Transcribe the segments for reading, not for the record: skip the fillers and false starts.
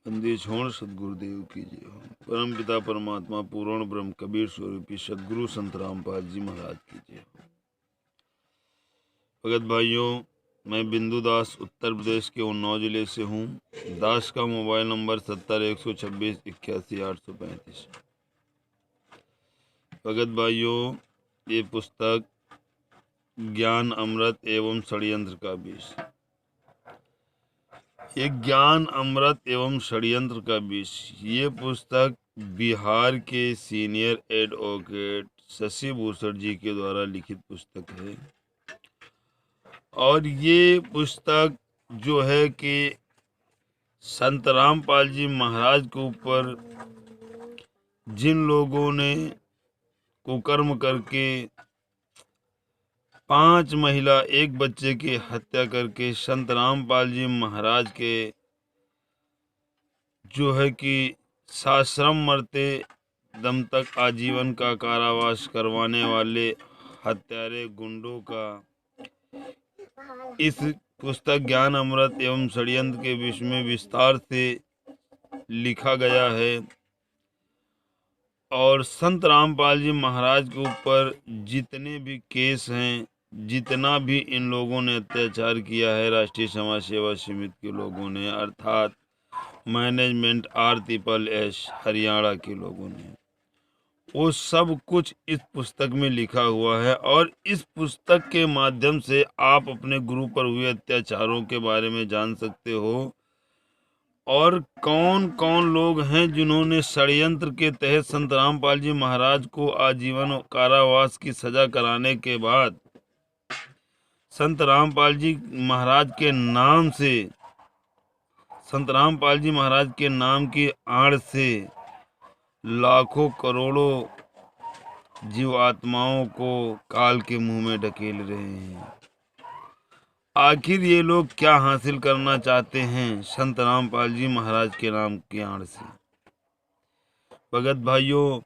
बंदी छोड़ सदगुरुदेव की जय हो। परम पिता परमात्मा पूर्ण ब्रह्म कबीर स्वरूपी सदगुरु संत रामपाल जी महाराज की जय हो। भगत भाइयों, मैं बिंदु दास उत्तर प्रदेश के उन्नाव जिले से हूँ। दास का मोबाइल नंबर 70 126 81 835। भगत भाइयों, ये पुस्तक ज्ञान अमृत एवं षड्यंत्र का विष, ये ज्ञान अमृत एवं षड्यंत्र का विष, ये पुस्तक बिहार के सीनियर एडवोकेट शशि भूषण जी के द्वारा लिखित पुस्तक है। और ये पुस्तक जो है कि संत रामपाल जी महाराज के ऊपर जिन लोगों ने कुकर्म करके 5 महिला 1 बच्चे की हत्या करके संत रामपाल जी महाराज के जो है कि साश्रम मरते दम तक आजीवन का कारावास करवाने वाले हत्यारे गुंडों का इस पुस्तक ज्ञान अमृत एवं षड्यंत्र के विषय में विस्तार से लिखा गया है। और संत रामपाल जी महाराज के ऊपर जितने भी केस हैं, जितना भी इन लोगों ने अत्याचार किया है, राष्ट्रीय समाज सेवा समिति के लोगों ने, अर्थात मैनेजमेंट RTPS हरियाणा के लोगों ने, वो सब कुछ इस पुस्तक में लिखा हुआ है। और इस पुस्तक के माध्यम से आप अपने गुरु पर हुए अत्याचारों के बारे में जान सकते हो और कौन कौन लोग हैं जिन्होंने षड्यंत्र के तहत संत रामपाल जी महाराज को आजीवन कारावास की सजा कराने के बाद संत रामपाल जी महाराज के नाम से, संत रामपाल जी महाराज के नाम की आड़ से लाखों करोड़ों जीवात्माओं को काल के मुंह में ढकेल रहे हैं। आखिर ये लोग क्या हासिल करना चाहते हैं संत रामपाल जी महाराज के नाम की आड़ से? भगत भाइयों,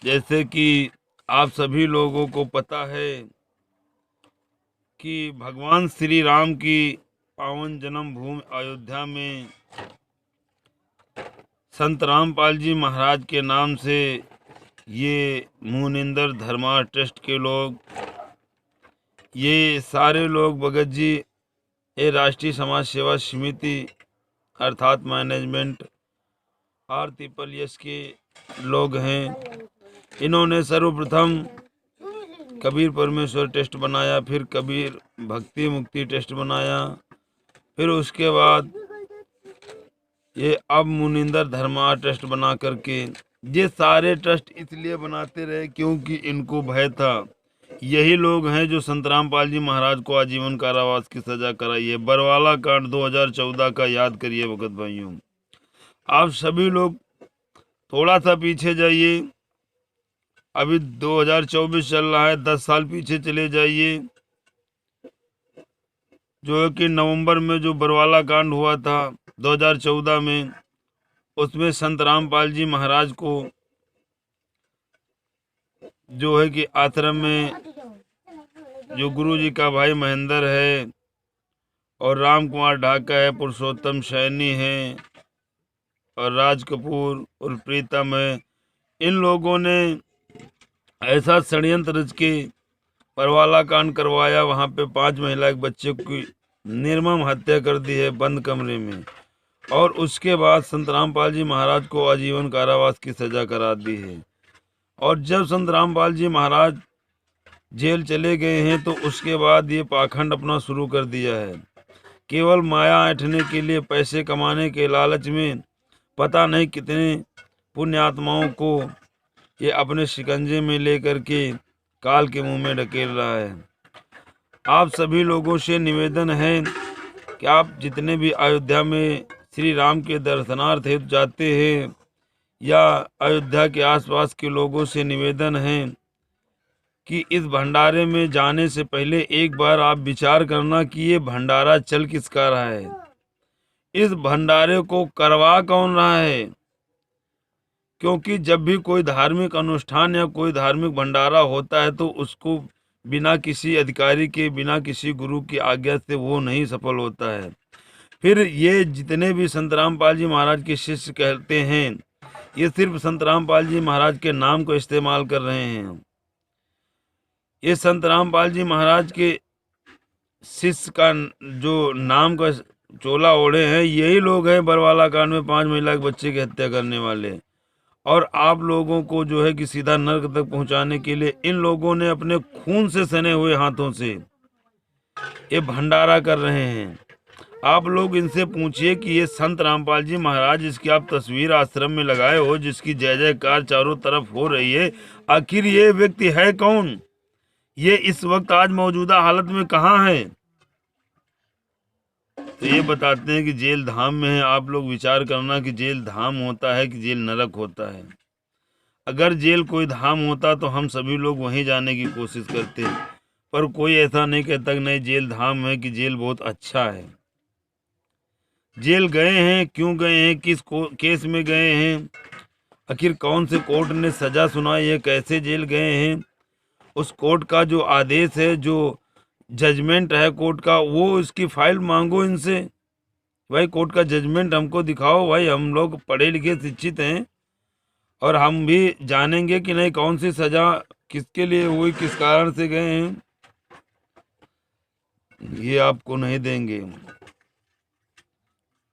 जैसे कि आप सभी लोगों को पता है कि भगवान श्री राम की पावन जन्म भूमि अयोध्या में संत रामपाल जी महाराज के नाम से ये मुनिंदर धर्मा ट्रस्ट के लोग, ये सारे लोग भगत जी, ये राष्ट्रीय समाज सेवा समिति अर्थात मैनेजमेंट RTPS के लोग हैं। इन्होंने सर्वप्रथम कबीर परमेश्वर टेस्ट बनाया, फिर कबीर भक्ति मुक्ति टेस्ट बनाया, फिर उसके बाद ये अब मुनिंदर धर्मा ट्रस्ट बना करके, ये सारे ट्रस्ट इसलिए बनाते रहे क्योंकि इनको भय था। यही लोग हैं जो संत रामपाल जी महाराज को आजीवन कारावास की सजा कराई है। बरवाला कांड 2014 का याद करिए भगत भाइयों। आप सभी लोग थोड़ा सा पीछे जाइए, अभी 2024 चल रहा है, 10 साल पीछे चले जाइए, जो है कि नवंबर में जो बरवाला कांड हुआ था 2014 में, उसमें संत रामपाल जी महाराज को जो है कि आश्रम में जो गुरु जी का भाई महेंद्र है और राम कुमार ढाका है, पुरुषोत्तम सैनी है और राज कपूर और प्रीतम है, इन लोगों ने ऐसा षड्यंत्र रच के बरवाला कांड करवाया। वहाँ पे 5 महिला एक बच्चे की निर्मम हत्या कर दी है बंद कमरे में। और उसके बाद संत रामपाल जी महाराज को आजीवन कारावास की सजा करा दी है। और जब संत रामपाल जी महाराज जेल चले गए हैं तो उसके बाद ये पाखंड अपना शुरू कर दिया है। केवल माया ऐंठने के लिए, पैसे कमाने के लालच में पता नहीं कितने पुण्यात्माओं को ये अपने शिकंजे में लेकर के काल के मुंह में ढकेल रहा है। आप सभी लोगों से निवेदन है कि आप जितने भी अयोध्या में श्री राम के दर्शनार्थ हेतु जाते हैं या अयोध्या के आसपास के लोगों से निवेदन है कि इस भंडारे में जाने से पहले एक बार आप विचार करना कि ये भंडारा चल किसका रहा है, इस भंडारे को करवा कौन रहा है। क्योंकि जब भी कोई धार्मिक अनुष्ठान या कोई धार्मिक भंडारा होता है तो उसको बिना किसी अधिकारी के, बिना किसी गुरु की आज्ञा से वो नहीं सफल होता है। फिर ये जितने भी संत रामपाल जी महाराज के शिष्य कहते हैं, ये सिर्फ संत रामपाल जी महाराज के नाम को इस्तेमाल कर रहे हैं। ये संत रामपाल जी महाराज के शिष्य का जो नाम का चोला ओढ़े हैं, यही लोग हैं बरवाला कांड में 5 महिला के बच्चे की हत्या करने वाले। और आप लोगों को जो है कि सीधा नर्क तक पहुंचाने के लिए इन लोगों ने अपने खून से सने हुए हाथों से ये भंडारा कर रहे हैं। आप लोग इनसे पूछिए कि ये संत रामपाल जी महाराज जिसकी आप तस्वीर आश्रम में लगाए हो, जिसकी जय जयकार चारों तरफ हो रही है, आखिर ये व्यक्ति है कौन? ये इस वक्त आज मौजूदा हालत में कहाँ है? तो ये बताते हैं कि जेल धाम में है। आप लोग विचार करना कि जेल धाम होता है कि जेल नरक होता है। अगर जेल कोई धाम होता तो हम सभी लोग वहीं जाने की कोशिश करते, पर कोई ऐसा नहीं कहता कि नहीं जेल धाम है, कि जेल बहुत अच्छा है। जेल गए हैं, क्यों गए हैं, किस केस में गए हैं, आखिर कौन से कोर्ट ने सजा सुनाई है, कैसे जेल गए हैं, उस कोर्ट का जो आदेश है, जो जजमेंट है कोर्ट का, वो इसकी फाइल मांगो इनसे। भाई कोर्ट का जजमेंट हमको दिखाओ। भाई हम लोग पढ़े लिखे शिक्षित हैं और हम भी जानेंगे कि नहीं कौन सी सजा किसके लिए हुई, किस कारण से गए हैं। ये आपको नहीं देंगे।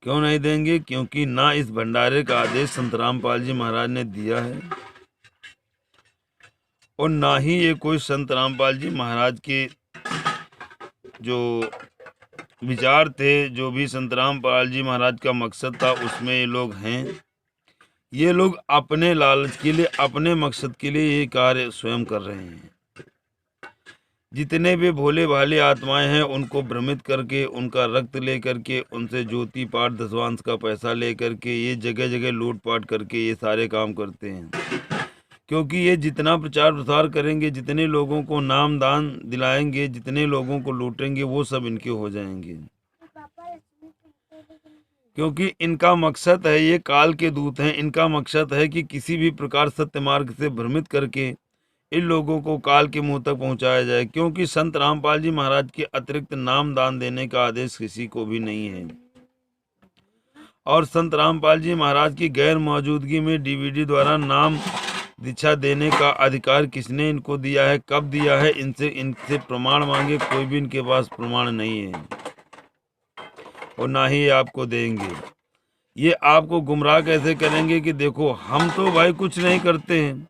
क्यों नहीं देंगे? क्योंकि ना इस भंडारे का आदेश संत रामपाल जी महाराज ने दिया है और ना ही ये कोई संत रामपाल जी महाराज के जो विचार थे, जो भी संत रामपाल जी महाराज का मकसद था, उसमें ये लोग हैं। ये लोग अपने लालच के लिए, अपने मकसद के लिए ये कार्य स्वयं कर रहे हैं। जितने भी भोले भाले आत्माएं हैं उनको भ्रमित करके, उनका रक्त ले करके, उनसे ज्योति पाठ दशवांश का पैसा ले करके, ये जगह जगह लूट पाट करके ये सारे काम करते हैं। क्योंकि ये जितना प्रचार प्रसार करेंगे, जितने लोगों को नाम दान दिलाएंगे, जितने लोगों को लूटेंगे, वो सब इनके हो जाएंगे। क्योंकि इनका मकसद है, ये काल के दूत हैं, इनका मकसद है कि किसी भी प्रकार सत्य मार्ग से भ्रमित करके इन लोगों को काल के मुंह तक पहुंचाया जाए। क्योंकि संत रामपाल जी महाराज के अतिरिक्त नाम दान देने का आदेश किसी को भी नहीं है। और संत रामपाल जी महाराज की गैर मौजूदगी में डीवीडी द्वारा नाम दीक्षा देने का अधिकार किसने इनको दिया है, कब दिया है? इनसे प्रमाण मांगे, कोई भी इनके पास प्रमाण नहीं है और ना ही आपको देंगे। ये आपको गुमराह कैसे करेंगे कि देखो हम तो भाई कुछ नहीं करते हैं,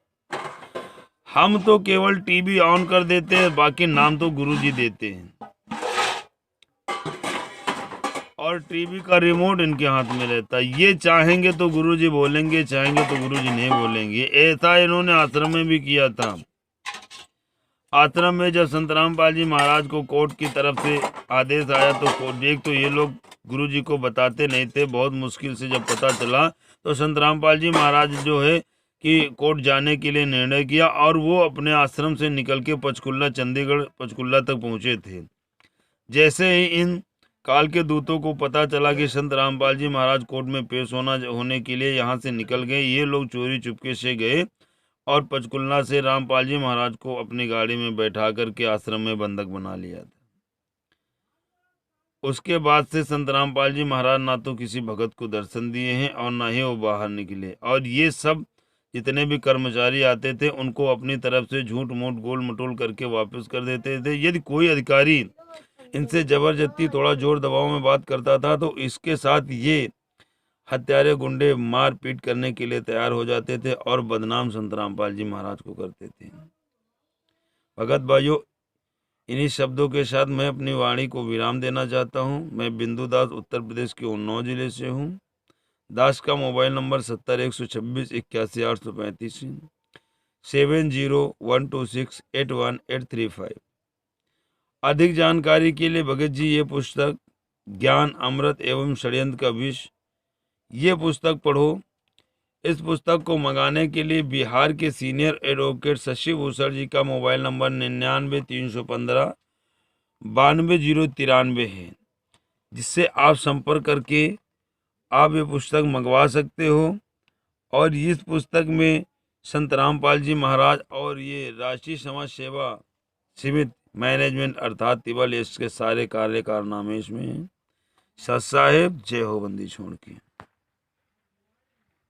हम तो केवल टीवी ऑन कर देते हैं, बाकी नाम तो गुरुजी देते हैं और टीवी का रिमोट इनके हाथ में रहता है। ये चाहेंगे तो गुरुजी बोलेंगे, चाहेंगे तो गुरुजी नहीं बोलेंगे। ऐसा इन्होंने आश्रम में भी किया था। आश्रम में जब संत रामपाल जी महाराज को कोर्ट की तरफ से आदेश आया तो एक तो ये लोग गुरुजी को बताते नहीं थे। बहुत मुश्किल से जब पता चला तो संत रामपाल जी महाराज जो है कि कोर्ट जाने के लिए निर्णय किया और वो अपने आश्रम से निकल के पंचकुला, चंडीगढ़ पंचकुला तक पहुंचे थे। जैसे ही इन काल के दूतों को पता चला कि संत रामपाल जी महाराज कोर्ट में पेश होने के लिए यहाँ से निकल गए, ये लोग चोरी चुपके से गए और पंचकुला से रामपाल जी महाराज को अपनी गाड़ी में बैठा करके आश्रम में बंधक बना लिया था। उसके बाद से संत रामपाल जी महाराज ना तो किसी भगत को दर्शन दिए हैं और ना ही वो बाहर निकले। और ये सब जितने भी कर्मचारी आते थे उनको अपनी तरफ से झूठ मूठ गोल मटोल करके वापस कर देते थे। यदि कोई अधिकारी इनसे जबरदस्ती थोड़ा जोर दबाव में बात करता था तो इसके साथ ये हत्यारे गुंडे मार पीट करने के लिए तैयार हो जाते थे और बदनाम संत रामपाल जी महाराज को करते थे। भगत भाइयों, इन्हीं शब्दों के साथ मैं अपनी वाणी को विराम देना चाहता हूं। मैं बिंदु दास उत्तर प्रदेश के उन्नाव जिले से हूं। दास का मोबाइल नंबर 70 126 81 835 7012681835। अधिक जानकारी के लिए भगत जी ये पुस्तक ज्ञान अमृत एवं षड्यंत्र का विष, ये पुस्तक पढ़ो। इस पुस्तक को मंगाने के लिए बिहार के सीनियर एडवोकेट शशि भूषण जी का मोबाइल नंबर 99 315 92093 है, जिससे आप संपर्क करके आप ये पुस्तक मंगवा सकते हो। और इस पुस्तक में संत रामपाल जी महाराज और ये राष्ट्रीय समाज सेवा समिति मैनेजमेंट अर्थात तिबल, इसके सारे कार्य कारनामे इसमें हैं। सत साहिब जय हो बंदी छोड़ की।